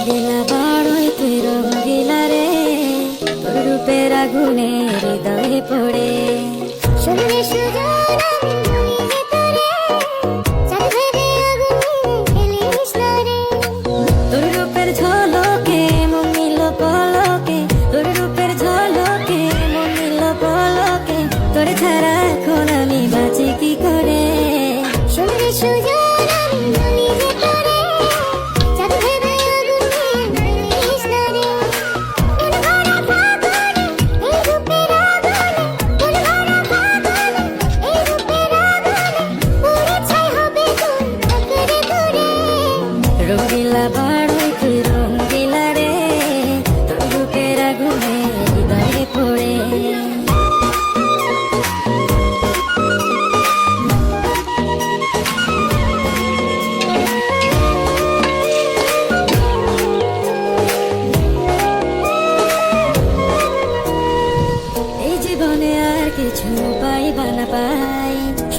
রঙ্গিলা বড়ই তুই রঙ্গিলা রে, তোর রূপের আগুনে হৃদয়ে পড়ে। শুনলে সুজন আমি যে তোরে, চাঁদ ভেবে আগুনে ফেলিস না রে। তোর রূপের ঝলকে মন নিল পলকে, তোর রূপের ঝলকে মন নিল পলকে, তোর ছাড়া এখন আমি বাঁচি কি করে। শুনলে সুজন আমি যে তোরে, চাঁদ ভেবে আগুনে ফেলিস না রে। মন ভরা ফাগুনে এই রূপের আগুনে, মন ভরা ফাগুনে এই রূপের আগুনে, পুড়ে ছাই হবে তোর আঁকড়ে ধরে। রঙ্গিলা বড়ই তুই রঙ্গিলা রে, তোর রূপের আগুনে হৃদয়ে পড়ে। এই জীবনে আর কিছু পাইবা